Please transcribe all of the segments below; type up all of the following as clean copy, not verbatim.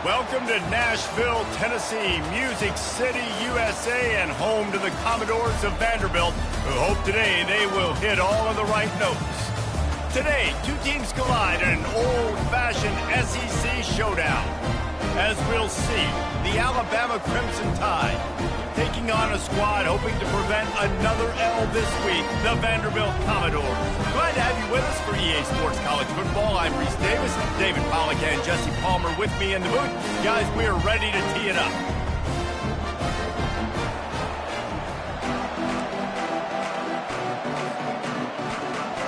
Welcome to Nashville, Tennessee, Music City, USA, and home to the Commodores of Vanderbilt, who hope today they will hit all of the right notes. Today, two teams collide in an old-fashioned SEC showdown. As we'll see, the Alabama Crimson Tide taking on a squad hoping to prevent another L this week, the Vanderbilt Commodores. Glad to have you with us for EA Sports College Football. I'm Reese Davis, David Pollack and Jesse Palmer with me in the booth. Guys, we are ready to tee it up.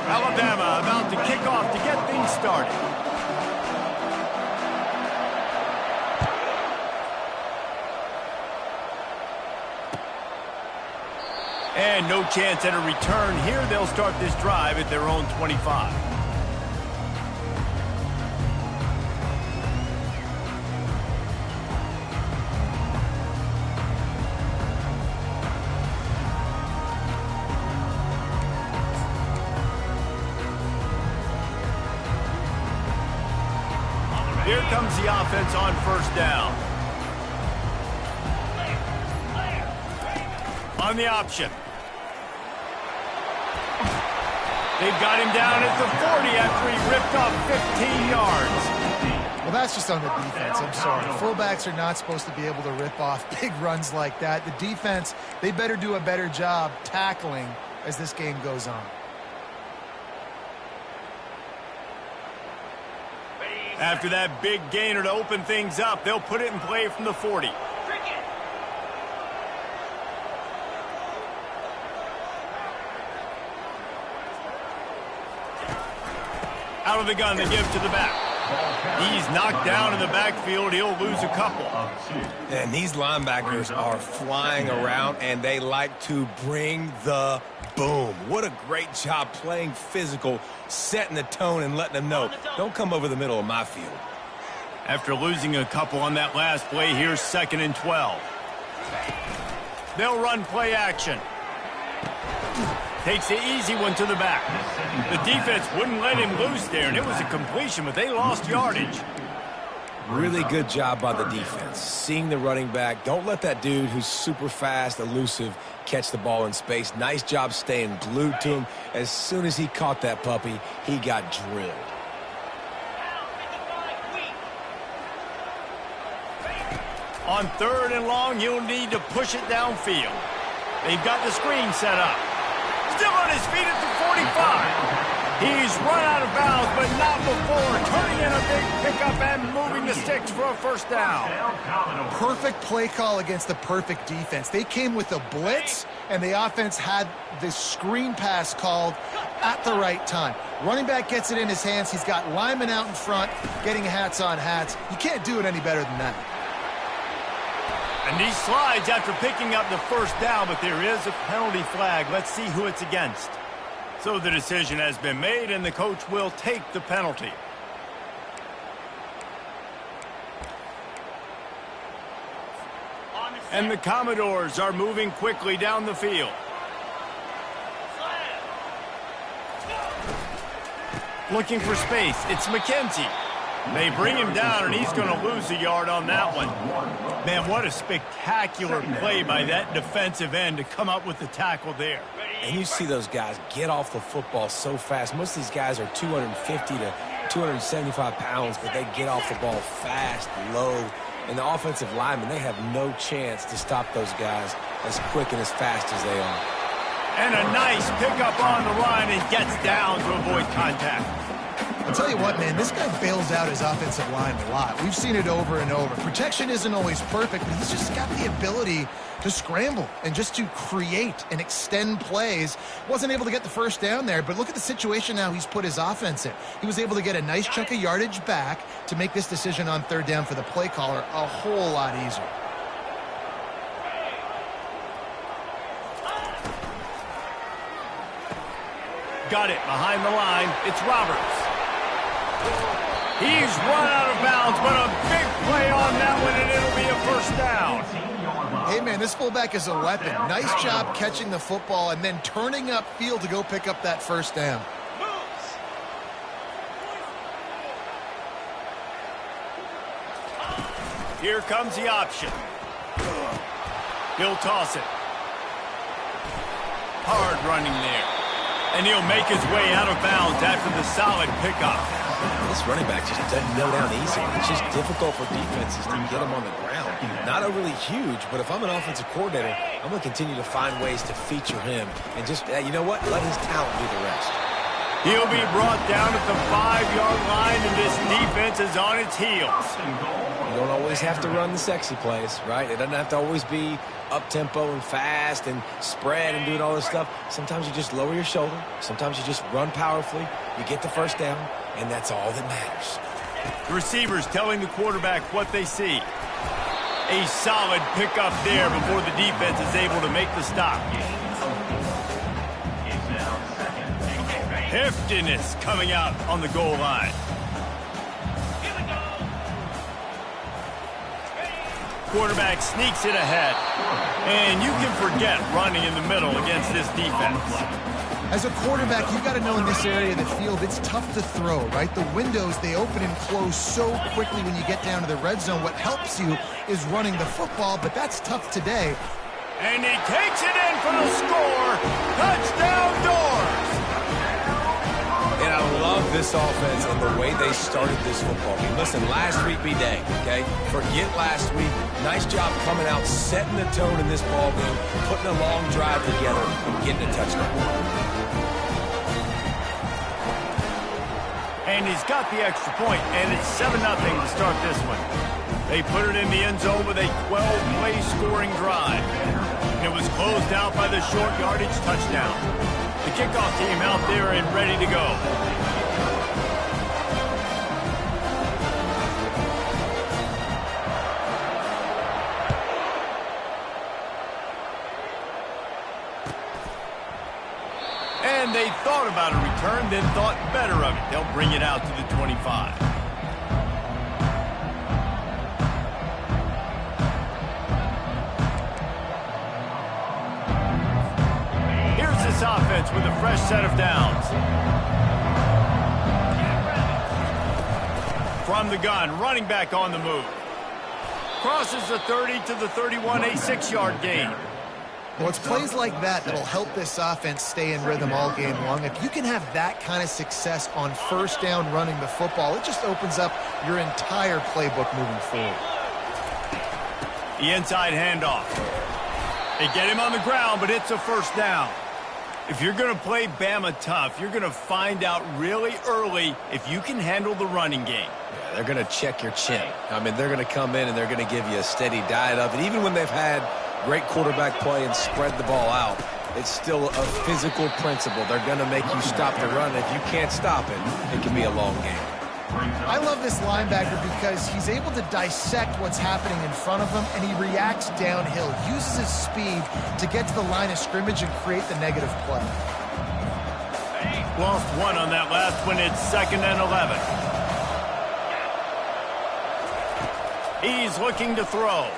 Alabama about to kick off to get things started. And no chance at a return here. They'll start this drive at their own 25. Here comes the offense on first down. On the option. They've got him down at the 40 after he ripped off 15 yards. Well, that's just on the defense. I'm sorry. Fullbacks are not supposed to be able to rip off big runs like that. The defense, they better do a better job tackling as this game goes on. After that big gainer to open things up, they'll put it in play from the 40. Out of the gun, they give to the back. He's knocked down in the backfield. He'll lose a couple. And these linebackers are flying around, and they like to bring the boom. What a great job playing physical, setting the tone and letting them know, don't come over the middle of my field. After losing a couple on that last play, here's 2nd and 12. They'll run play action. Takes the easy one to the back. The defense wouldn't let him loose there, and it was a completion, but they lost yardage. Really good job by the defense. Seeing the running back. Don't let that dude who's super fast, elusive, catch the ball in space. Nice job staying glued to him. As soon as he caught that puppy, he got drilled. On 3rd and long, he'll need to push it downfield. They've got the screen set up. Still on his feet at the 45. He's run out of bounds, but not before turning in a big pickup and moving the sticks for a first down. Perfect play call against the perfect defense. They came with a blitz, and the offense had this screen pass called at the right time. Running back gets it in his hands. He's got linemen out in front getting hats on hats. You can't do it any better than that. And he slides after picking up the first down, but there is a penalty flag. Let's see who it's against. So the decision has been made, and the coach will take the penalty. And the Commodores are moving quickly down the field. Looking for space. It's McKenzie. They bring him down, and he's going to lose a yard on that one. Man, what a spectacular play by that defensive end to come up with the tackle there. And you see those guys get off the football so fast. Most of these guys are 250 to 275 pounds, but they get off the ball fast, low. And the offensive linemen, they have no chance to stop those guys as quick and as fast as they are. And a nice pickup on the line and gets down to avoid contact. I'll tell you what, man, this guy bails out his offensive line a lot. We've seen it over and over. Protection isn't always perfect, but he's just got the ability to scramble and just to create and extend plays. Wasn't able to get the first down there, but look at the situation now he's put his offense in. He was able to get a nice chunk of yardage back to make this decision on 3rd down for the play caller a whole lot easier. Got it behind the line. It's Roberts. He's run out of bounds, but a big play on that one, and it'll be a first down. Hey, man, this fullback is a weapon. Nice job catching the football and then turning upfield to go pick up that first down. Here comes the option. He'll toss it. Hard running there. And he'll make his way out of bounds after the solid pickup. This running back just doesn't go down easy. It's just difficult for defenses to get him on the ground. Not overly huge, but if I'm an offensive coordinator, I'm going to continue to find ways to feature him. And just, you know what? Let his talent do the rest. He'll be brought down at the 5-yard line, and this defense is on its heels. You don't always have to run the sexy plays, right? It doesn't have to always be up-tempo and fast and spread and doing all this stuff. Sometimes you just lower your shoulder. Sometimes you just run powerfully. You get the first down, and that's all that matters. The receivers telling the quarterback what they see. A solid pickup there before the defense is able to make the stop. Heftiness coming out on the goal line. Quarterback sneaks it ahead. And you can forget running in the middle against this defense. As a quarterback, you've got to know in this area of the field, it's tough to throw, right? The windows, they open and close so quickly when you get down to the red zone. What helps you is running the football, but that's tough today. And he takes it in for the score. Touchdown Doors! And I love this offense and the way they started this football game. Listen, last week be day, okay? Forget last week. Nice job coming out, setting the tone in this ball game, putting a long drive together, and getting a touchdown. And he's got the extra point, and it's 7-0 to start this one. They put it in the end zone with a 12-play scoring drive. It was closed out by the short yardage touchdown. The kickoff team out there and ready to go. And they thought about a return, then thought better of it. They'll bring it out to the 25. Here's this offense with a fresh set of downs. From the gun, running back on the move. Crosses the 30 to the 31, a 6-yard gain. Well, it's plays like that that'll help this offense stay in rhythm all game long. If you can have that kind of success on first down running the football, it just opens up your entire playbook moving forward. The inside handoff. They get him on the ground, but it's a first down. If you're going to play Bama tough, you're going to find out really early if you can handle the running game. Yeah, they're going to check your chin. I mean, they're going to come in and they're going to give you a steady diet of it. Even when they've had great quarterback play and spread the ball out, it's still a physical principle. They're going to make you stop the run. If you can't stop it, it can be a long game. I love this linebacker because he's able to dissect what's happening in front of him, and he reacts downhill, uses his speed to get to the line of scrimmage and create the negative play. Lost one on that last one. It's 2nd and 11. He's looking to throw.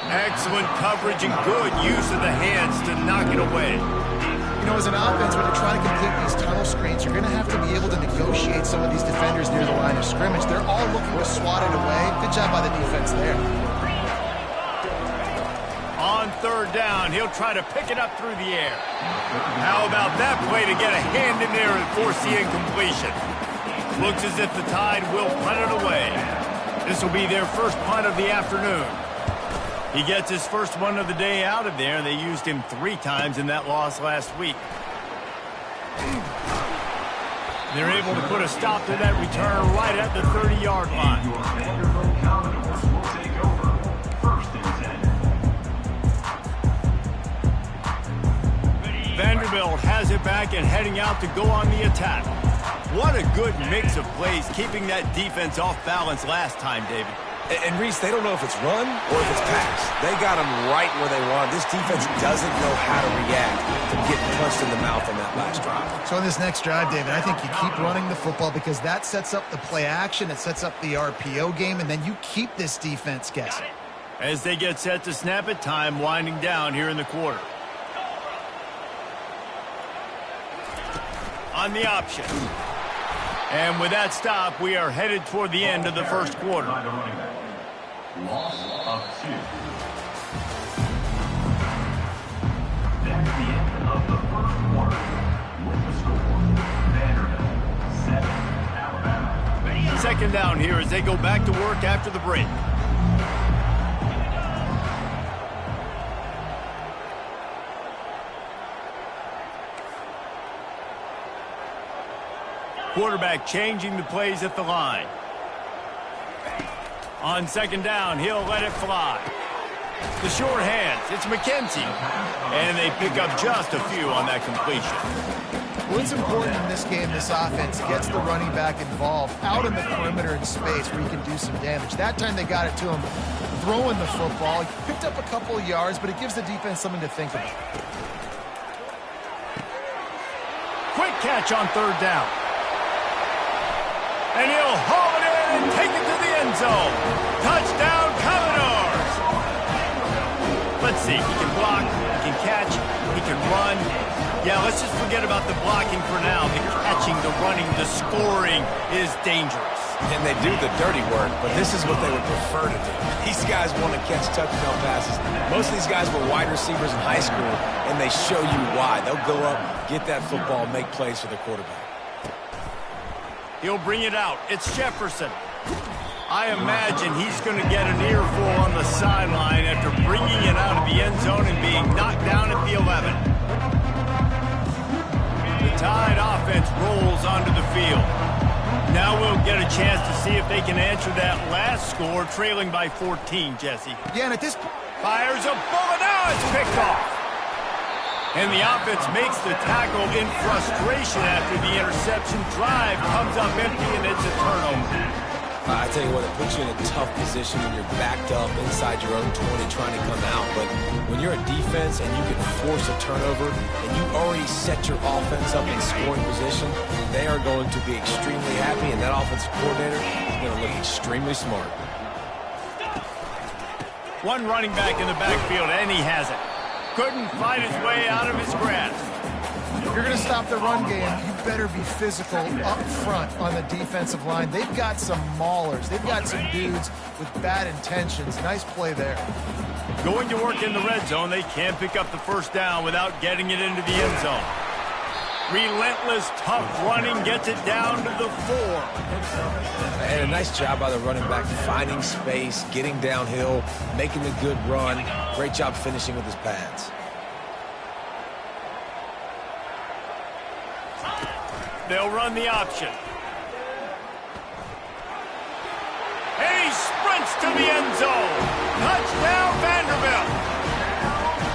Excellent coverage and good use of the hands to knock it away. You know, as an offense, when you're trying to complete these tunnel screens, you're going to have to be able to negotiate some of these defenders near the line of scrimmage. They're all looking to swat it away. Good job by the defense there. On 3rd down, he'll try to pick it up through the air. How about that play to get a hand in there and force the incompletion? Looks as if the Tide will punt it away. This will be their first punt of the afternoon. He gets his first one of the day out of there. They used him 3 times in that loss last week. They're able to put a stop to that return right at the 30-yard line. Vanderbilt has it back and heading out to go on the attack. What a good mix of plays, keeping that defense off balance last time, David. And Reese, they don't know if it's run or if it's pass. They got them right where they want. This defense doesn't know how to react to getting punched in the mouth on that last drive. So on this next drive, David, I think you keep running the football because that sets up the play action, it sets up the RPO game, and then you keep this defense guessing. As they get set to snap it, time winding down here in the quarter. On the option. And with that stop, we are headed toward the end of the first quarter. Loss of 2. That's the end of the first quarter. With the score, Vanderbilt 7, Alabama. Second down here as they go back to work after the break. Quarterback changing the plays at the line. On second down, he'll let it fly. The short hands, it's McKenzie. And they pick up just a few on that completion. Well, it's important in this game, this offense gets the running back involved out in the perimeter in space where he can do some damage. That time they got it to him throwing the football. He picked up a couple of yards, but it gives the defense something to think about. Quick catch on third down. And he'll haul it in and take it to the end zone. Touchdown, Commodores! Let's see, he can block, he can catch, he can run. Yeah, let's just forget about the blocking for now. The catching, the running, the scoring is dangerous. And they do the dirty work, but this is what they would prefer to do. These guys want to catch touchdown passes. Most of these guys were wide receivers in high school, and they show you why. They'll go up, get that football, make plays for the quarterback. He'll bring it out. It's Jefferson. I imagine he's going to get an earful on the sideline after bringing it out of the end zone and being knocked down at the 11. The Tide offense rolls onto the field. Now we'll get a chance to see if they can answer that last score, trailing by 14, Jesse. Yeah, and at this point, fires a bullet. Now it's picked off. And the offense makes the tackle in frustration after the interception. Drive comes up empty, and it's a turnover. I tell you what, it puts you in a tough position when you're backed up inside your own 20 trying to come out. But when you're a defense and you can force a turnover and you already set your offense up in scoring position, they are going to be extremely happy, and that offensive coordinator is going to look extremely smart. One running back in the backfield, and he has it. Couldn't fight his way out of his grasp. if you're going to stop the run game, you better be physical up front on the defensive line. They've got some maulers. They've got some dudes with bad intentions. Nice play there. Going to work in the red zone, they can't pick up the first down without getting it into the end zone. Relentless, tough running gets it down to the 4. And a nice job by the running back, finding space, getting downhill, making a good run. Great job finishing with his pads. They'll run the option. And he sprints to the end zone. Touchdown, Vanderbilt.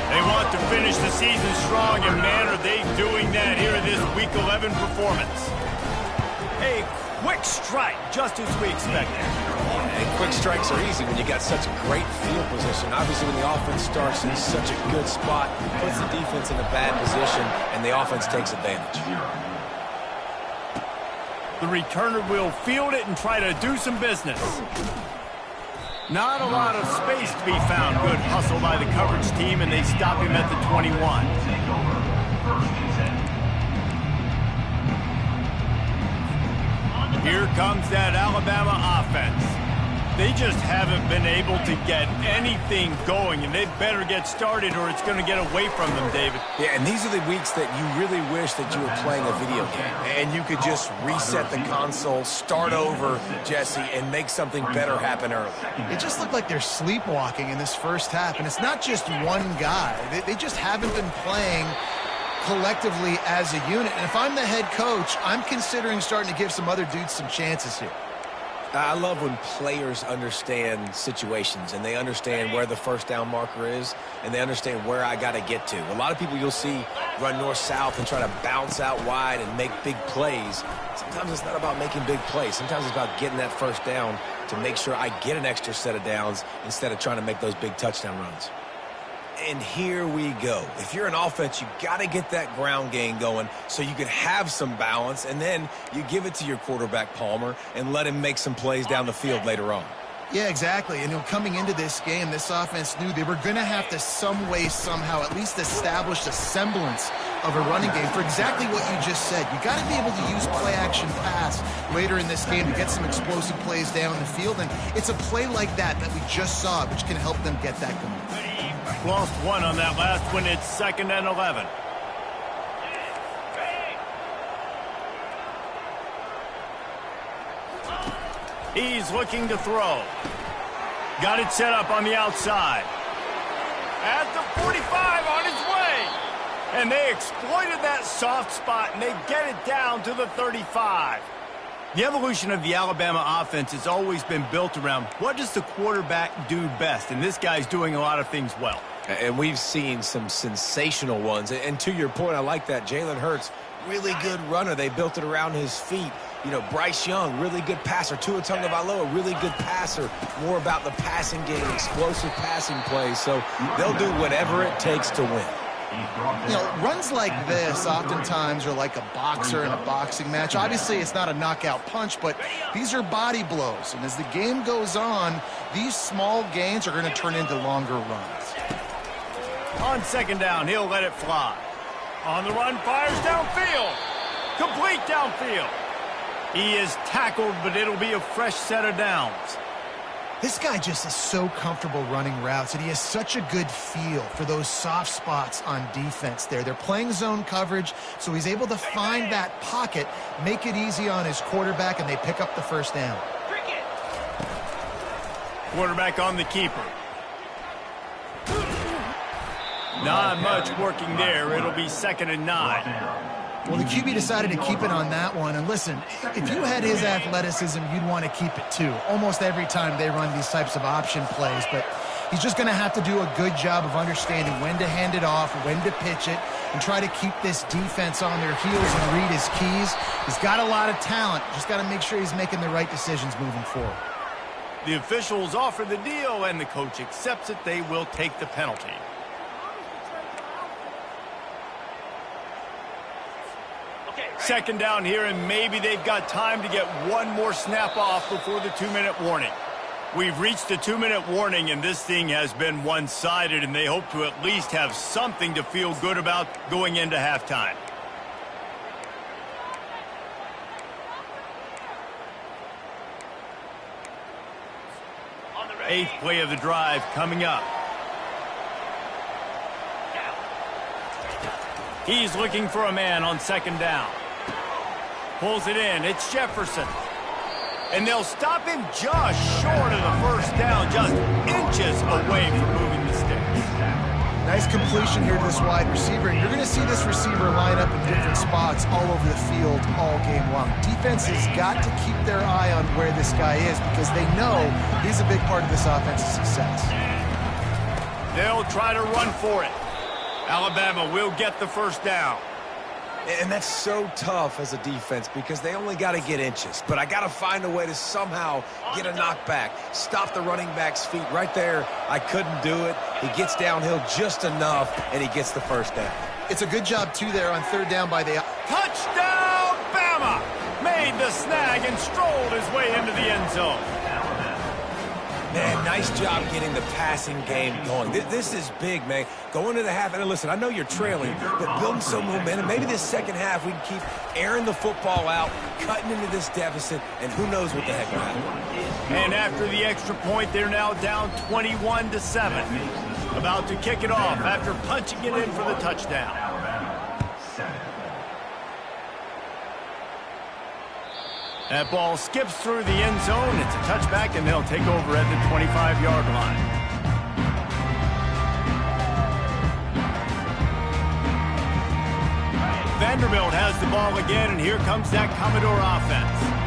They want to finish the season strong, and man, are they doing that here in this Week 11 performance. A quick strike, just as we expected. And quick strikes are easy when you got such a great field position. Obviously, when the offense starts in such a good spot, puts the defense in a bad position, and the offense takes advantage. The returner will field it and try to do some business. Not a lot of space to be found. Good hustle by the coverage team, and they stop him at the 21. Here comes that Alabama offense. They just haven't been able to get anything going, and they better get started or it's going to get away from them, David. Yeah, and these are the weeks that you really wish that you were playing a video game and you could just reset the console, start over, Jesse, and make something better happen early. It just looked like they're sleepwalking in this first half, and it's not just one guy. They just haven't been playing collectively as a unit. And if I'm the head coach, I'm considering starting to give some other dudes some chances here. I love when players understand situations and they understand where the first down marker is and they understand where I got to get to. A lot of people you'll see run north-south and try to bounce out wide and make big plays. Sometimes it's not about making big plays. Sometimes it's about getting that first down to make sure I get an extra set of downs instead of trying to make those big touchdown runs. And here we go. If you're an offense, you got to get that ground game going so you can have some balance, and then you give it to your quarterback, Palmer, and let him make some plays down the field later on. Yeah, exactly. And coming into this game, this offense knew they were going to have to some way, somehow, at least establish a semblance of a running game for exactly what you just said. You got to be able to use play-action pass later in this game to get some explosive plays down the field. And it's a play like that we just saw, which can help them get that going. Lost one on that last one. It's 2nd and 11. He's looking to throw. Got it set up on the outside. At the 45, on his way. And they exploited that soft spot, and they get it down to the 35. The evolution of the Alabama offense has always been built around what does the quarterback do best, and this guy's doing a lot of things well. And we've seen some sensational ones. And to your point, I like that. Jalen Hurts, really good runner. They built it around his feet. You know, Bryce Young, really good passer. Tua Tagovailoa, really good passer. More about the passing game, explosive passing plays. So they'll do whatever it takes to win. You know, runs like this oftentimes are like a boxer in a boxing match. Obviously, it's not a knockout punch, but these are body blows. And as the game goes on, these small gains are going to turn into longer runs. On 2nd down, he'll let it fly. On the run, fires downfield. Complete downfield. He is tackled, but it'll be a fresh set of downs. This guy just is so comfortable running routes, and he has such a good feel for those soft spots on defense there. They're playing zone coverage, so he's able to find that pocket, make it easy on his quarterback, and they pick up the 1st down. Quarterback on the keeper. Not much working there. It'll be 2nd and 9. Well, the QB decided to keep it on that one. And listen, if you had his athleticism, you'd want to keep it too. Almost every time they run these types of option plays. But he's just going to have to do a good job of understanding when to hand it off, when to pitch it, and try to keep this defense on their heels and read his keys. He's got a lot of talent. Just got to make sure he's making the right decisions moving forward. The officials offer the deal, and the coach accepts it. They will take the penalty. Second down here, and maybe they've got time to get one more snap off before the 2-minute warning. We've reached the 2-minute warning, and this thing has been one-sided, and they hope to at least have something to feel good about going into halftime. Eighth play of the drive coming up. He's looking for a man on 2nd down. Pulls it in. It's Jefferson. And they'll stop him just short of the 1st down, just inches away from moving the sticks. Nice completion here to this wide receiver. And you're going to see this receiver line up in different spots all over the field all game long. Defense has got to keep their eye on where this guy is because they know he's a big part of this offense's success. They'll try to run for it. Alabama will get the 1st down. And that's so tough as a defense because they only got to get inches. But I got to find a way to somehow get a knockback, stop the running back's feet right there. I couldn't do it. He gets downhill just enough, and he gets the 1st down. It's a good job, too, there on 3rd down by the... Touchdown, Bama! Made the snag and strolled his way into the end zone. Man, nice job getting the passing game going. This is big, man. Going to the half, and listen, I know you're trailing, but building some momentum. Maybe this 2nd half we can keep airing the football out, cutting into this deficit, and who knows what the heck will happen. And after the extra point, they're now down 21-7. About to kick it off after punching it in for the touchdown. That ball skips through the end zone. It's a touchback, and they'll take over at the 25-yard line. Vanderbilt has the ball again, and here comes that Commodore offense.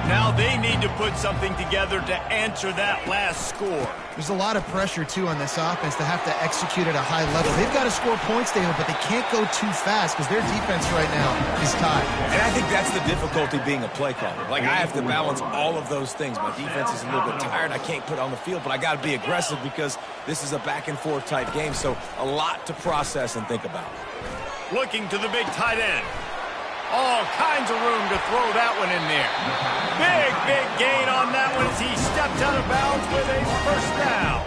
Now they need to put something together to answer that last score. There's a lot of pressure, too, on this offense to have to execute at a high level. They've got to score points, David, but they can't go too fast because their defense right now is tied. And I think that's the difficulty being a play caller. Like, I have to balance all of those things. My defense is a little bit tired. I can't put on the field, but I got to be aggressive because this is a back-and-forth type game, so a lot to process and think about. Looking to the big tight end. All kinds of room to throw that one in there. Big gain on that one as he stepped out of bounds with a 1st down.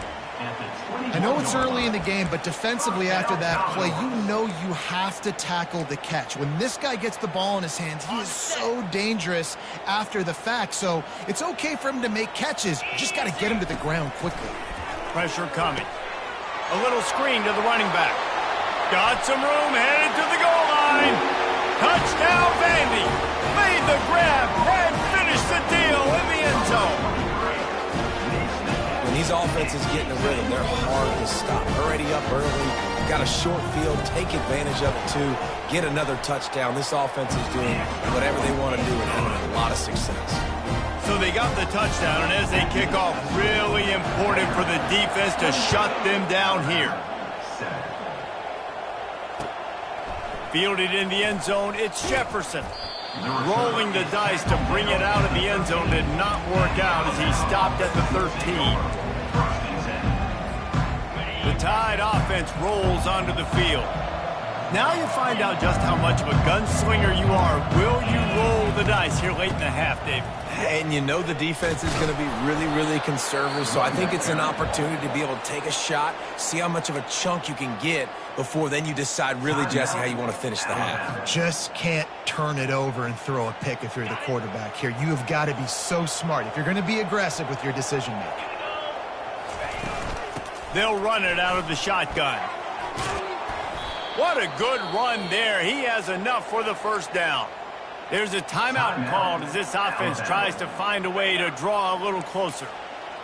And know it's early in the game, but defensively after that play, you know you have to tackle the catch. When this guy gets the ball in his hands, he is so dangerous after the fact. So it's okay for him to make catches. You just got to get him to the ground quickly. Pressure coming. A little screen to the running back. Got some room, headed to the goal line. Touchdown, Vandy. Made the grab and finished the deal in the end zone. When these offenses get in a rhythm, they're hard to stop. Already up early, got a short field, take advantage of it too, get another touchdown. This offense is doing whatever they want to do and having a lot of success. So they got the touchdown, and as they kick off, really important for the defense to shut them down here. Fielded in the end zone, it's Jefferson. Rolling the dice to bring it out of the end zone did not work out as he stopped at the 13. The Tide offense rolls onto the field. Now you find out just how much of a gunslinger you are. Will you roll the dice here late in the half, Dave? And you know the defense is going to be really, really conservative, so I think it's an opportunity to be able to take a shot, see how much of a chunk you can get before then you decide really, Jesse, how you want to finish the half. Just can't turn it over and throw a pick if you're the quarterback here. You have got to be so smart if you're going to be aggressive with your decision-making. They'll run it out of the shotgun. What a good run there. He has enough for the first down. There's a timeout called as this offense tries to find a way to draw a little closer.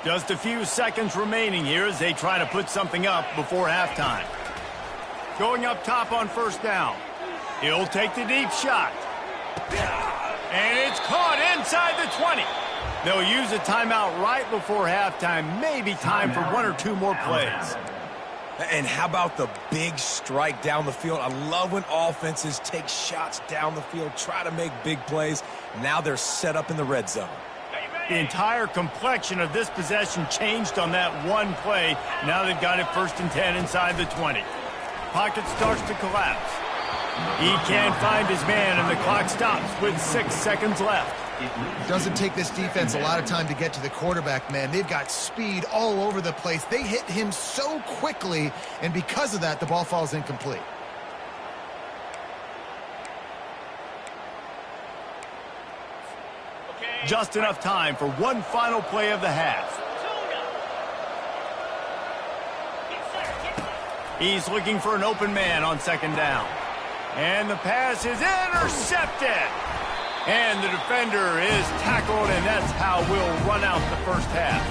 Just a few seconds remaining here as they try to put something up before halftime. Going up top on first down. He'll take the deep shot. And it's caught inside the 20. They'll use a timeout right before halftime. Maybe time for one or two more plays. And how about the big strike down the field? I love when offenses take shots down the field, try to make big plays. Now they're set up in the red zone. The entire complexion of this possession changed on that one play. Now they've got it 1st and 10 inside the 20. Pocket starts to collapse. He can't find his man, and the clock stops with 6 seconds left. Doesn't take this defense a lot of time to get to the quarterback, man. They've got speed all over the place. They hit him so quickly, and because of that, the ball falls incomplete. Just enough time for one final play of the half. He's looking for an open man on 2nd down. And the pass is intercepted. And the defender is tackled, and that's how we'll run out the first half.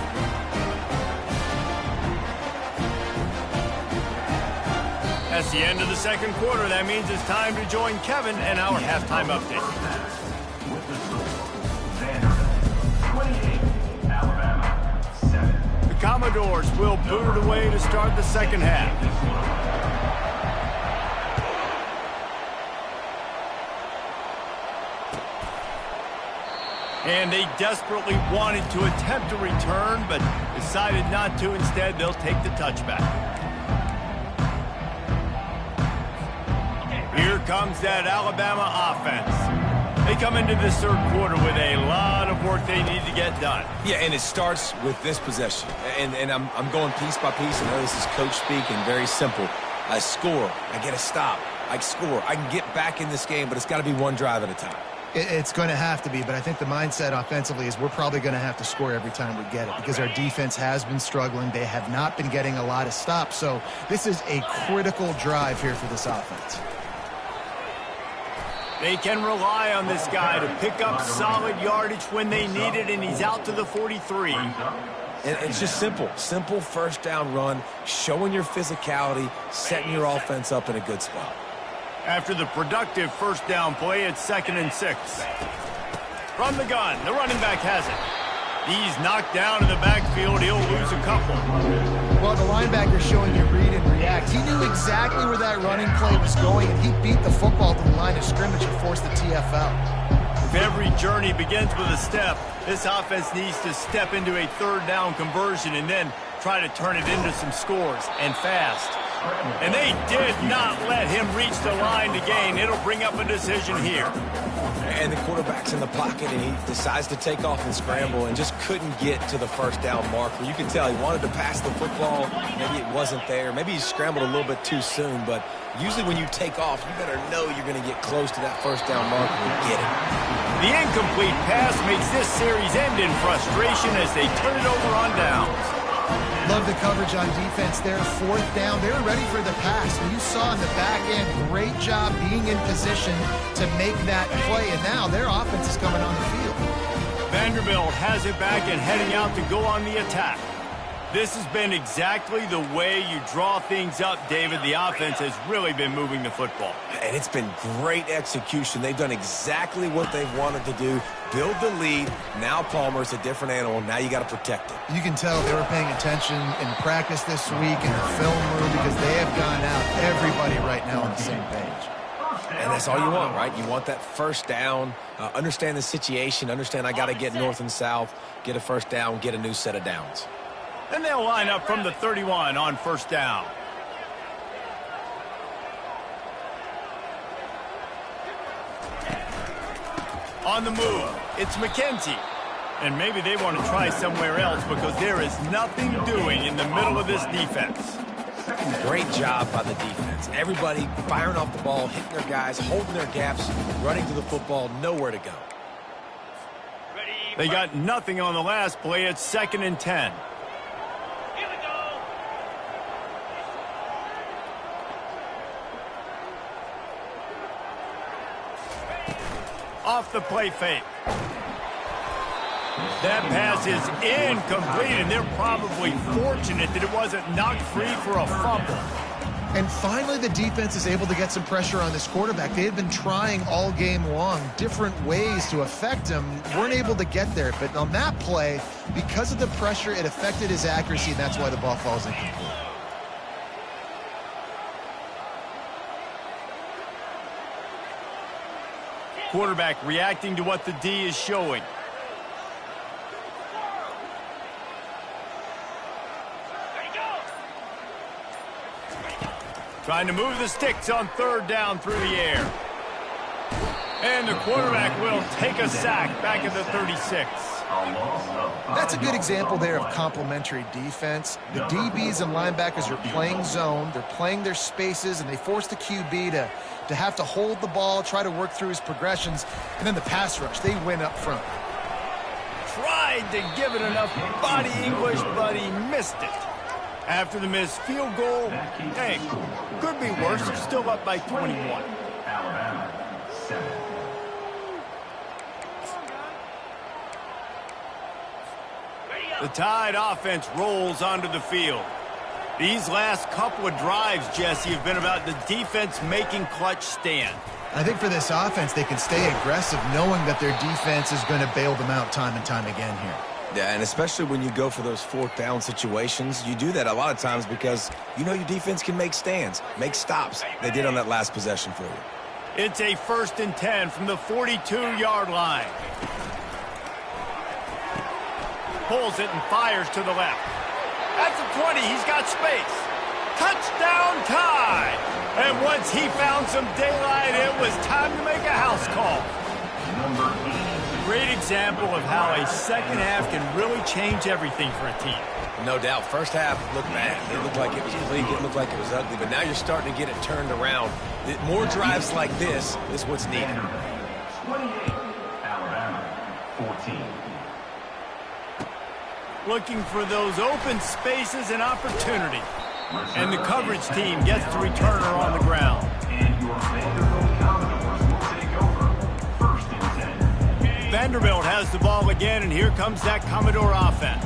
That's the end of the 2nd quarter. That means it's time to join Kevin and our halftime update. With the score, Vanderbilt 28, Alabama 7. The Commodores will boot it away to start the 2nd half. And they desperately wanted to attempt a return, but decided not to. Instead, they'll take the touchback. Here comes that Alabama offense. They come into this 3rd quarter with a lot of work they need to get done. Yeah, and it starts with this possession. And I'm going piece by piece. I know this is coach speak and very simple. I score. I get a stop. I score. I can get back in this game, but it's got to be one drive at a time. It's going to have to be, but I think the mindset offensively is we're probably going to have to score every time we get it because our defense has been struggling. They have not been getting a lot of stops, so this is a critical drive here for this offense. They can rely on this guy to pick up solid yardage when they need it, and he's out to the 43. And it's just simple. Simple 1st down run, showing your physicality, setting your offense up in a good spot. After the productive 1st down play, it's 2nd and 6. From the gun, the running back has it. He's knocked down in the backfield. He'll lose a couple. Well, the linebacker showing you read and react. He knew exactly where that running play was going, and he beat the football to the line of scrimmage and forced the TFL. If every journey begins with a step, this offense needs to step into a 3rd down conversion and then try to turn it into some scores, and fast. And they did not let him reach the line to gain. It'll bring up a decision here. And the quarterback's in the pocket, and he decides to take off and scramble and just couldn't get to the first down marker. You can tell he wanted to pass the football. Maybe it wasn't there. Maybe he scrambled a little bit too soon. But usually when you take off, you better know you're going to get close to that first down marker and get it. The incomplete pass makes this series end in frustration as they turn it over on downs. Love the coverage on defense there. Fourth down, they were ready for the pass. And you saw in the back end, great job being in position to make that play. And now their offense is coming on the field. Vanderbilt has it back and heading out to go on the attack. This has been exactly the way you draw things up, David. The offense has really been moving the football. And it's been great execution. They've done exactly what they've wanted to do. Build the lead. Now Palmer's a different animal. Now you got to protect it. You can tell they were paying attention in practice this week in the film room because they have gone out, everybody right now on the same page. And that's all you want, right? You want that first down, understand the situation, understand I got to get north and south, get a first down, get a new set of downs. And they'll line up from the 31 on first down. On the move, it's McKenzie. And maybe they want to try somewhere else because there is nothing doing in the middle of this defense. Great job by the defense. Everybody firing off the ball, hitting their guys, holding their gaps, running to the football, nowhere to go. They got nothing on the last play. It's 2nd and 10. Off the play fake. That pass is incomplete, and they're probably fortunate that it wasn't knocked free for a fumble. And finally, the defense is able to get some pressure on this quarterback. They had been trying all game long different ways to affect him. Weren't able to get there. But on that play, because of the pressure, it affected his accuracy, and that's why the ball falls incomplete. Quarterback reacting to what the D is showing. Trying to move the sticks on 3rd down through the air. And the quarterback will take a sack back at the 36. That's a good example there of complementary defense. The DBs and linebackers are playing zone. They're playing their spaces, and they force the QB to have to hold the ball, try to work through his progressions. And then the pass rush, they win up front. Tried to give it enough body English, but he missed it. After the missed field goal, hey, could be worse. Still up by 21. Alabama, 7. The Tide offense rolls onto the field. These last couple of drives, Jesse, have been about the defense making clutch stand. I think for this offense, they can stay aggressive knowing that their defense is going to bail them out time and time again here. Yeah, and especially when you go for those 4th down situations, you do that a lot of times because you know your defense can make stands, make stops. They did on that last possession for you. It's a 1st and 10 from the 42-yard line. Pulls it and fires to the left. At the 20, he's got space. Touchdown Tide! And once he found some daylight, it was time to make a house call. Great example of how a second half can really change everything for a team. No doubt. First half looked bad. It looked like it was bleak. It looked like it was ugly. But now you're starting to get it turned around. More drives like this is what's needed. 28, Alabama, 14. Looking for those open spaces and opportunity. And the coverage team gets the returner on the ground. And your Vanderbilt Commodores will take over. 1st and 10. Vanderbilt has the ball again, and here comes that Commodore offense.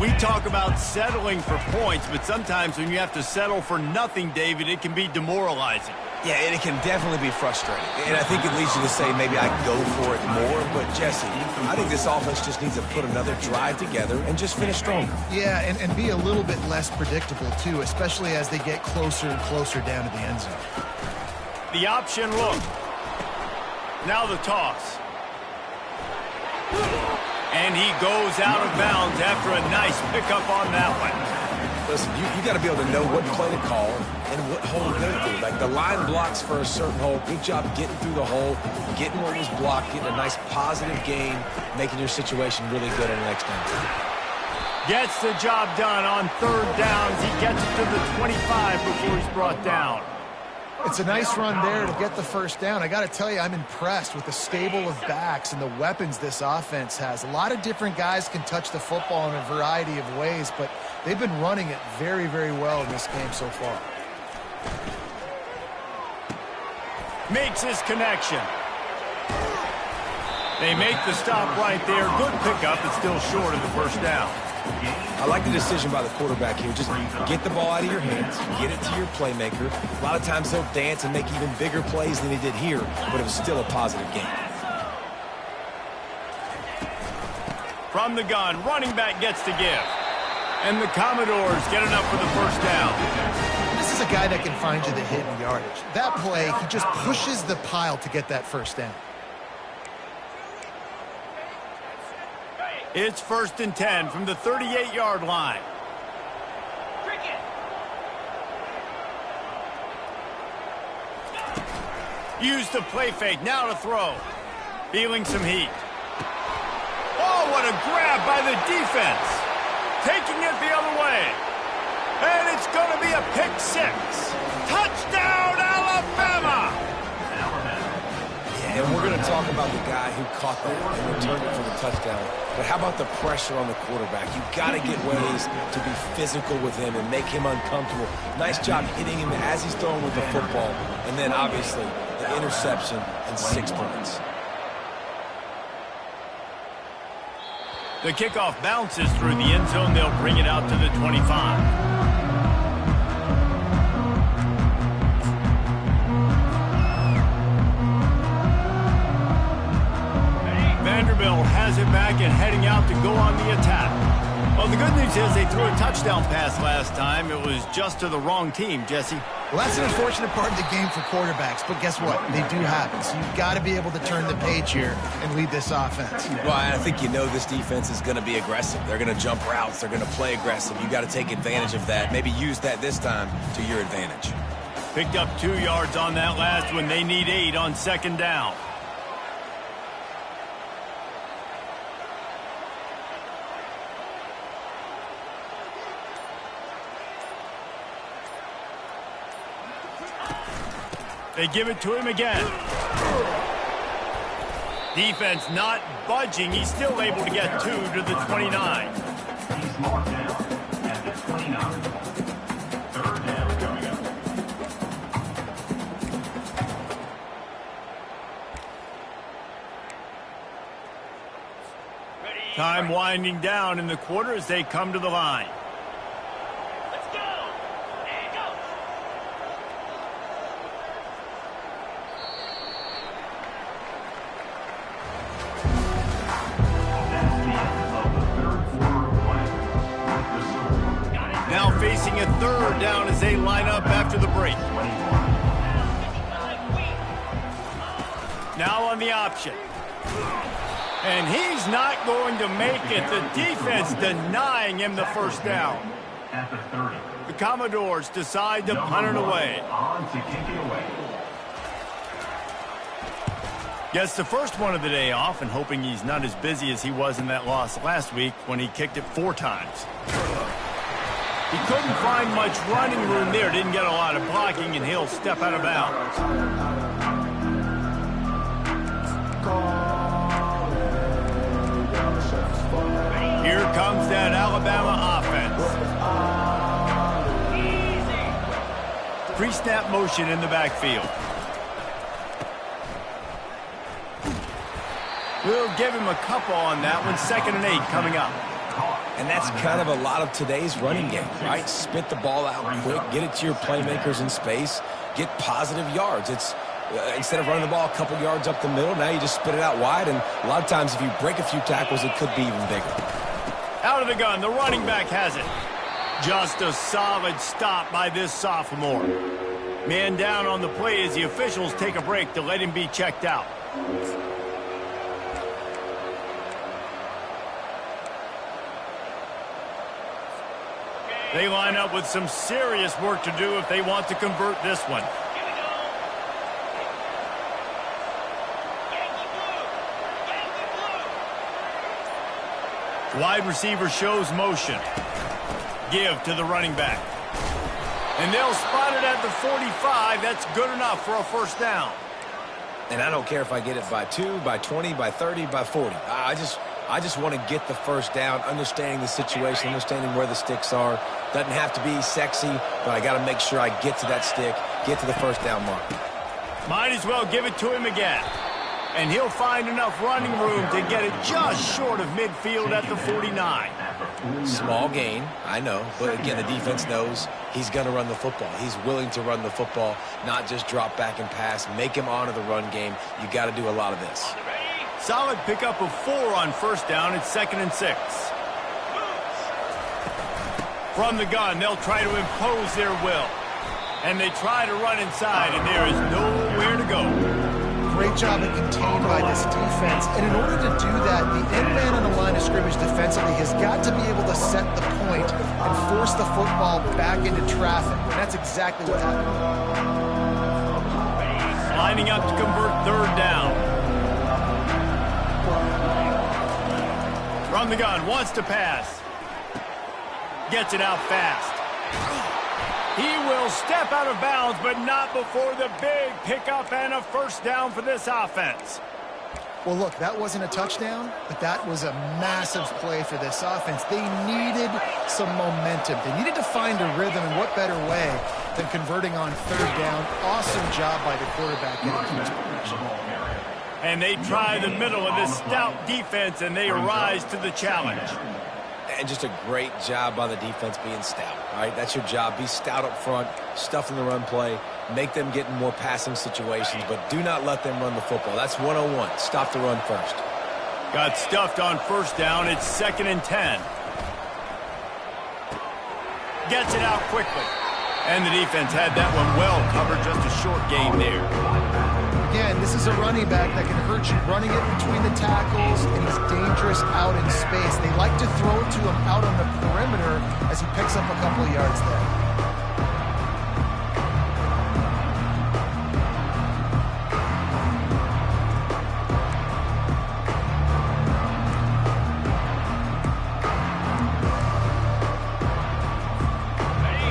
We talk about settling for points, but sometimes when you have to settle for nothing, David, it can be demoralizing. Yeah, and it can definitely be frustrating. And I think it leads you to say maybe I go for it more. But, Jesse, I think this offense just needs to put another drive together and just finish stronger. Yeah, and be a little bit less predictable, too, especially as they get closer and closer down to the end zone. The option look. Now the toss. And he goes out of bounds after a nice pickup on that one. Listen, you got to be able to know what play to call and what hole to go through. Like the line blocks for a certain hole. Good job getting through the hole, getting what was blocked, getting a nice positive gain, making your situation really good on the next down. Gets the job done on third downs. He gets it to the 25 before he's brought down. It's a nice run there to get the first down. I got to tell you, I'm impressed with the stable of backs and the weapons this offense has. A lot of different guys can touch the football in a variety of ways, but they've been running it very, very well in this game so far. Makes his connection. They make the stop right there. Good pickup. It's still short of the first down. I like the decision by the quarterback here. Just get the ball out of your hands, get it to your playmaker. A lot of times he'll dance and make even bigger plays than he did here, but it was still a positive game. From the gun, running back gets to give. And the Commodores get enough for the first down. This is a guy that can find you the hidden yardage. That play, he just pushes the pile to get that first down. It's 1st and 10 from the 38-yard line. Use the play fake, now to throw. Feeling some heat. Oh, what a grab by the defense. Taking it the other way. And it's going to be a pick six. Touchdown, Alabama! And we're going to talk about the guy who caught that and returned it for the touchdown. But how about the pressure on the quarterback? You've got to get ways to be physical with him and make him uncomfortable. Nice job hitting him as he's throwing with the football. And then, obviously, the interception and 6 points. The kickoff bounces through the end zone. They'll bring it out to the 25. Vanderbilt has it back and heading out to go on the attack. Well, the good news is they threw a touchdown pass last time. It was just to the wrong team, Jesse. Well, that's an unfortunate part of the game for quarterbacks, but guess what? They do happen. So you've got to be able to turn the page here and lead this offense. Well, I think you know this defense is going to be aggressive. They're going to jump routes. They're going to play aggressive. You've got to take advantage of that. Maybe use that this time to your advantage. Picked up 2 yards on that last one. They need 8 on 2nd down. They give it to him again. Defense not budging. He's still able to get 2 to the 29. He's marked down at the 29. 3rd down coming up. Time winding down in the quarter as they come to the line. Now facing a 3rd down as they line up after the break. Now on the option. And he's not going to make it. The defense denying him the first down. At the 30. The Commodores decide to punt it away. On to kick it away. Gets the first one of the day off and hoping he's not as busy as he was in that loss last week when he kicked it 4 times. He couldn't find much running room there. Didn't get a lot of blocking, and he'll step out of bounds. Here comes that Alabama offense. Pre-snap motion in the backfield. We'll give him a couple on that one. 2nd and 8 coming up. And that's kind of a lot of today's running game, right? Spit the ball out quick, get it to your playmakers in space, get positive yards. It's instead of running the ball a couple yards up the middle, now you just spit it out wide, and a lot of times if you break a few tackles, it could be even bigger. Out of the gun, the running back has it. Just a solid stop by this sophomore. Man down on the play as the officials take a break to let him be checked out. They line up with some serious work to do if they want to convert this one. Wide receiver shows motion. Give to the running back. And they'll spot it at the 45. That's good enough for a first down. And I don't care if I get it by 2, by 20, by 30, by 40. I just want to get the first down, understanding the situation, understanding where the sticks are. Doesn't have to be sexy, but I got to make sure I get to that stick, get to the first down mark. Might as well give it to him again. And he'll find enough running room to get it just short of midfield at the 49. Small gain, I know, but again, the defense knows he's going to run the football. He's willing to run the football, not just drop back and pass, make him honor the run game. You got to do a lot of this. Solid pickup of 4 on first down. It's 2nd and 6. From the gun, they'll try to impose their will. And they try to run inside, and there is nowhere to go. Great job at contained by this defense. And in order to do that, the end man on the line of scrimmage defensively has got to be able to set the point and force the football back into traffic. And that's exactly what happened. Lining up to convert 3rd down. From the gun, wants to pass. Gets it out fast. He will step out of bounds, but not before the big pickup and a first down for this offense. Well, look, that wasn't a touchdown, but that was a massive play for this offense. They needed some momentum. They needed to find a rhythm, and what better way than converting on 3rd down. Awesome job by the quarterback getting to his position. And they try the middle of this stout defense, and they rise to the challenge. And just a great job by the defense being stout, all right? That's your job. Be stout up front, stuff in the run play, make them get in more passing situations, but do not let them run the football. That's 101. Stop the run first. Got stuffed on first down. It's 2nd and 10. Gets it out quickly. And the defense had that one well covered. Just a short gain there. Again, this is a running back that can hurt you running it between the tackles, and he's dangerous out in space. They like to throw it to him out on the perimeter as he picks up a couple of yards there.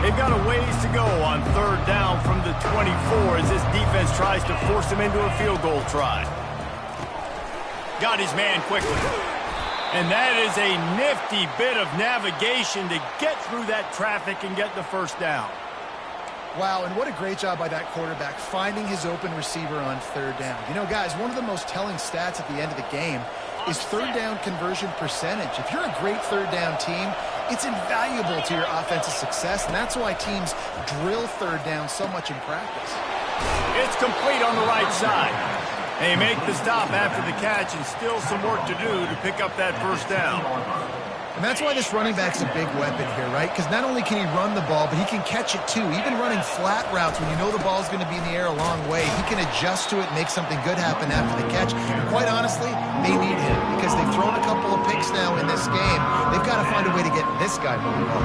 They've got a ways to go on 3rd down from the 24 as this defense tries to force him into a field goal try. Got his man quickly. And that is a nifty bit of navigation to get through that traffic and get the first down. Wow, and what a great job by that quarterback finding his open receiver on 3rd down. You know, guys, one of the most telling stats at the end of the game is 3rd down conversion percentage. If you're a great 3rd down team, it's invaluable to your offensive success, and that's why teams drill 3rd down so much in practice. It's complete on the right side. They make the stop after the catch, and still some work to do to pick up that first down. And that's why this running back's a big weapon here, right? Because not only can he run the ball, but he can catch it too. Even running flat routes when you know the ball's going to be in the air a long way, he can adjust to it and make something good happen after the catch. And quite honestly, they need him because they've thrown a couple of picks now in this game. They've got to find a way to get this guy moving on.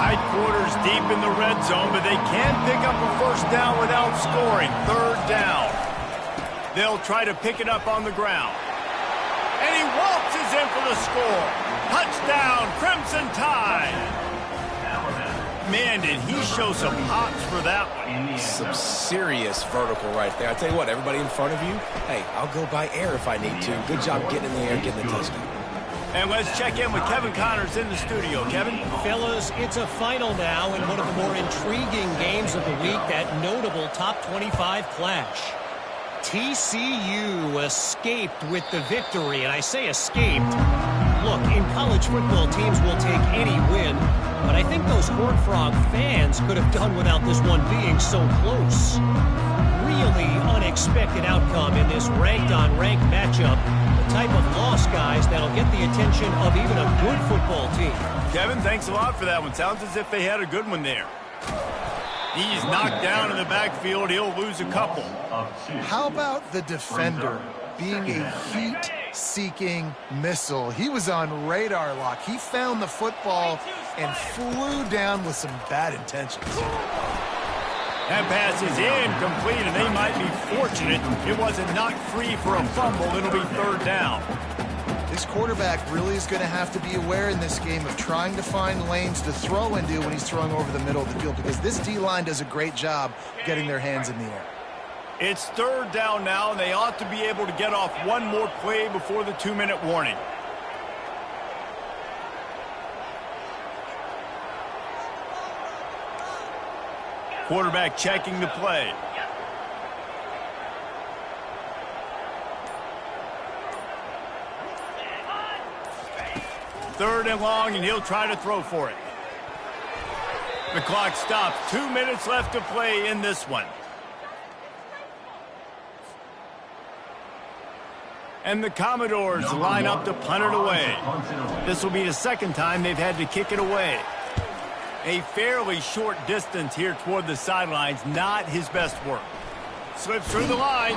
Tight quarters deep in the red zone, but they can't pick up a first down without scoring. 3rd down. They'll try to pick it up on the ground. And he waltzes in for the score. Touchdown, Crimson Tide. Man, did he show some hops for that one. Some serious vertical right there. I tell you what, everybody in front of you, hey, I'll go by air if I need to. Good job getting in the air, getting the touchdown. And let's check in with Kevin Connors in the studio. Kevin? Fellas, it's a final now in one of the more intriguing games of the week, that notable top 25 clash. TCU escaped with the victory, and I say escaped. Look, in college football, teams will take any win, but I think those Horned Frog fans could have done without this one being so close. Really unexpected outcome in this ranked-on-ranked matchup. The type of loss, guys, that'll get the attention of even a good football team. Kevin, thanks a lot for that one. Sounds as if they had a good one there. He's knocked down in the backfield. He'll lose a couple. How about the defender being a heat seeking missile. He was on radar lock. He found the football and flew down with some bad intentions. That pass is incomplete, and they might be fortunate it wasn't knocked free for a fumble. It'll be third down. This quarterback really is going to have to be aware in this game of trying to find lanes to throw into when he's throwing over the middle of the field, because this D-line does a great job getting their hands in the air. It's third down now, and they ought to be able to get off one more play before the 2-minute warning. Quarterback checking the play. Third and long, and he'll try to throw for it. The clock stops. 2 minutes left to play in this one. And the Commodores line up to punt it away. This will be the second time they've had to kick it away. A fairly short distance here toward the sidelines, not his best work. Slips through the line,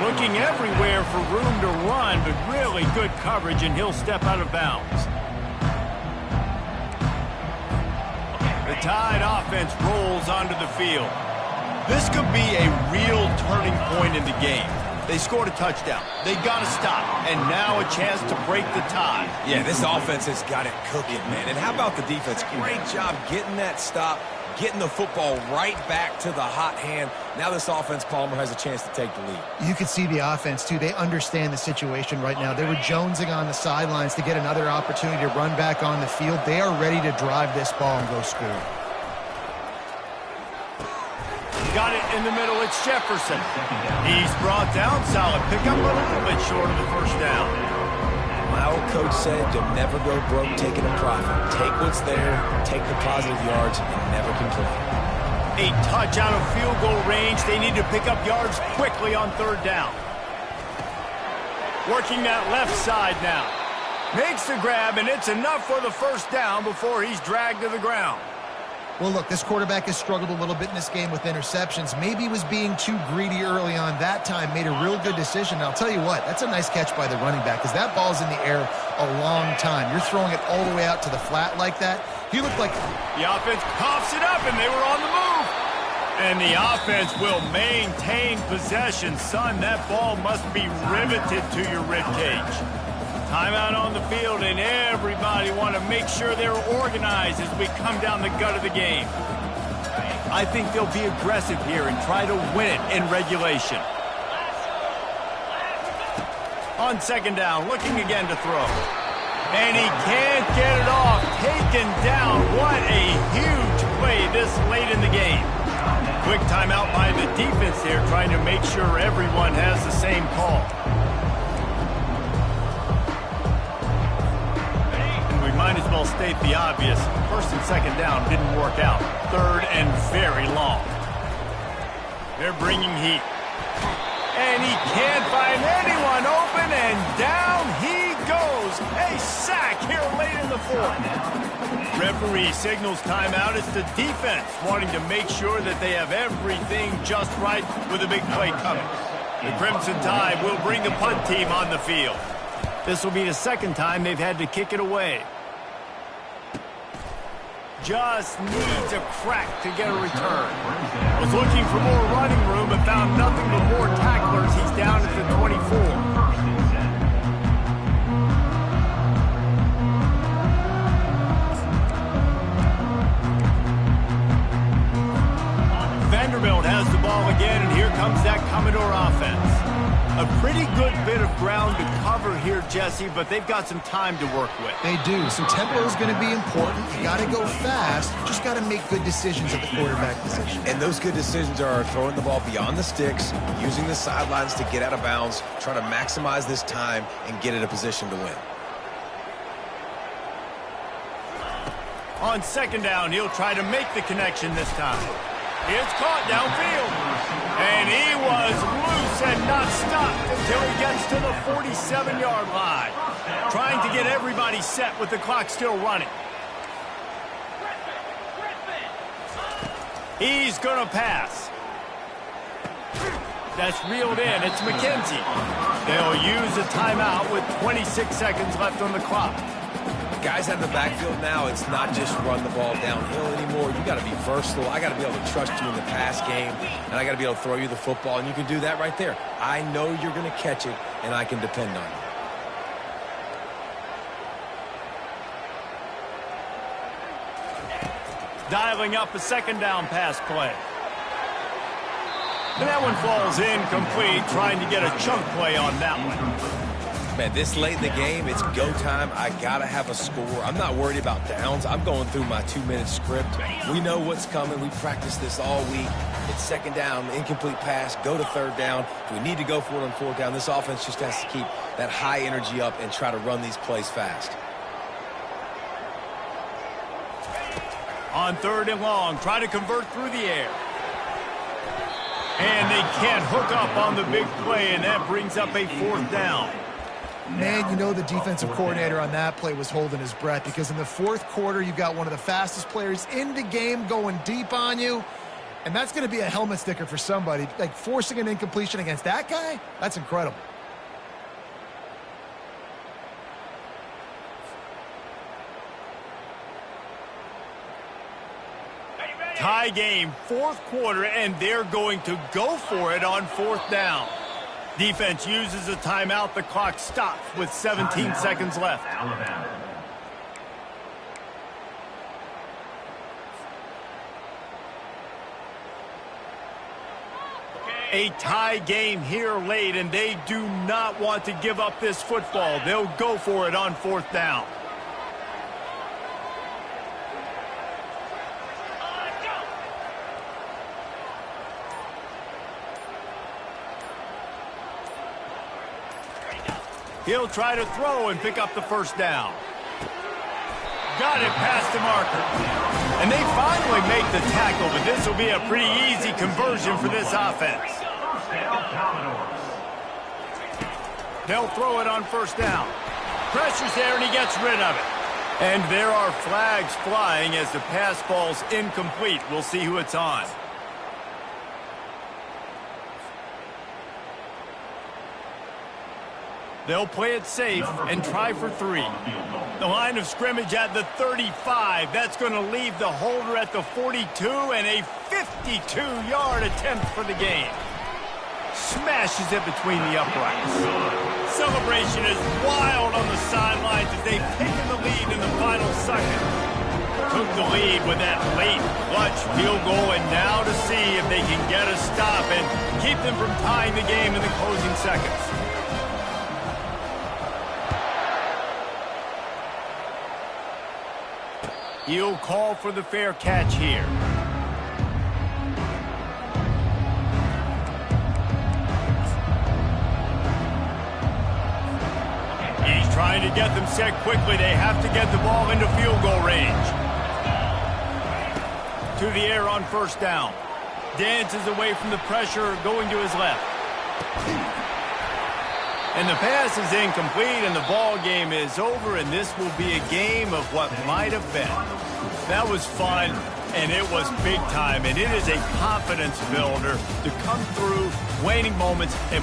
looking everywhere for room to run, but really good coverage, and he'll step out of bounds. The Tide offense rolls onto the field. This could be a real turning point in the game. They scored a touchdown. They got to stop. And now a chance to break the tie. Yeah, this offense has got it cooking, man. And how about the defense? Great job getting that stop, getting the football right back to the hot hand. Now this offense, Palmer, has a chance to take the lead. You can see the offense, too. They understand the situation right now. They were jonesing on the sidelines to get another opportunity to run back on the field. They are ready to drive this ball and go score. Got it in the middle. It's Jefferson. He's brought down. Solid pickup, a little bit short of the first down. My old coach said, you'll never go broke taking a profit. Take what's there, take the positive yards, and never complain. A touch out of field goal range. They need to pick up yards quickly on third down. Working that left side now. Makes the grab, and it's enough for the first down before he's dragged to the ground. Well, look, this quarterback has struggled a little bit in this game with interceptions. Maybe he was being too greedy early on. That time made a real good decision. And I'll tell you what, that's a nice catch by the running back, because that ball's in the air a long time. You're throwing it all the way out to the flat like that. He looked like... The offense coughs it up, and they were on the move. And the offense will maintain possession. Son, that ball must be riveted to your ribcage. Timeout on the field, and everybody want to make sure they're organized as we come down the gut of the game. I think they'll be aggressive here and try to win it in regulation. On second down, looking again to throw. And he can't get it off. Taken down. What a huge play this late in the game. Quick timeout by the defense there, trying to make sure everyone has the same call. Might as well state the obvious. First and second down didn't work out. Third and very long. They're bringing heat. And he can't find anyone open, and down he goes. A sack here late in the fourth. Referee signals timeout. It's the defense wanting to make sure that they have everything just right with a big play coming. The Crimson Tide will bring the punt team on the field. This will be the second time they've had to kick it away. Just needs a crack to get a return. Was looking for more running room, but found nothing but more tacklers. He's down at the 24. Vanderbilt has the ball again, and here comes that Commodore offense. A pretty good bit of ground to cover here, Jesse, but they've got some time to work with. They do. So tempo is going to be important. You got to go fast. You just got to make good decisions at the quarterback position. And those good decisions are throwing the ball beyond the sticks, using the sidelines to get out of bounds, trying to maximize this time and get in a position to win. On second down, he'll try to make the connection this time. It's caught downfield. And he was loose and not stopped until he gets to the 47-yard line. Trying to get everybody set with the clock still running. He's going to pass. That's reeled in. It's McKenzie. They'll use a timeout with 26 seconds left on the clock. Guys out of the backfield now, it's not just run the ball downhill anymore. You got to be versatile. I got to be able to trust you in the pass game, and I got to be able to throw you the football, and you can do that right there. I know you're going to catch it, and I can depend on you. Dialing up a second down pass play. And that one falls incomplete, trying to get a chunk play on that one. Man, this late in the game, it's go time. I got to have a score. I'm not worried about downs. I'm going through my 2-minute script. We know what's coming. We practiced this all week. It's second down, incomplete pass, go to third down. If we need to go for it on fourth down, this offense just has to keep that high energy up and try to run these plays fast. On third and long, try to convert through the air. And they can't hook up on the big play, and that brings up a fourth down. Man, you know the defensive coordinator on that play was holding his breath, because in the fourth quarter, you've got one of the fastest players in the game going deep on you, and that's going to be a helmet sticker for somebody. Like, forcing an incompletion against that guy, that's incredible. Tie game, fourth quarter, and they're going to go for it on fourth down. Defense uses a timeout. The clock stops with 17 seconds left. A tie game here late, and they do not want to give up this football. They'll go for it on fourth down. He'll try to throw and pick up the first down. Got it past the marker. And they finally make the tackle, but this will be a pretty easy conversion for this offense. They'll throw it on first down. Pressure's there, and he gets rid of it. And there are flags flying as the pass falls incomplete. We'll see who it's on. They'll play it safe and try for 3. The line of scrimmage at the 35. That's going to leave the holder at the 42, and a 52-yard attempt for the game. Smashes it between the uprights. Celebration is wild on the sidelines as they've taken the lead in the final second. Took the lead with that late clutch field goal, and now to see if they can get a stop and keep them from tying the game in the closing seconds. He'll call for the fair catch here. He's trying to get them set quickly. They have to get the ball into field goal range. To the air on first down. Dances away from the pressure, going to his left. And the pass is incomplete, and the ball game is over, and this will be a game of what might have been. That was fun, and it was big time, and it is a confidence builder to come through waning moments and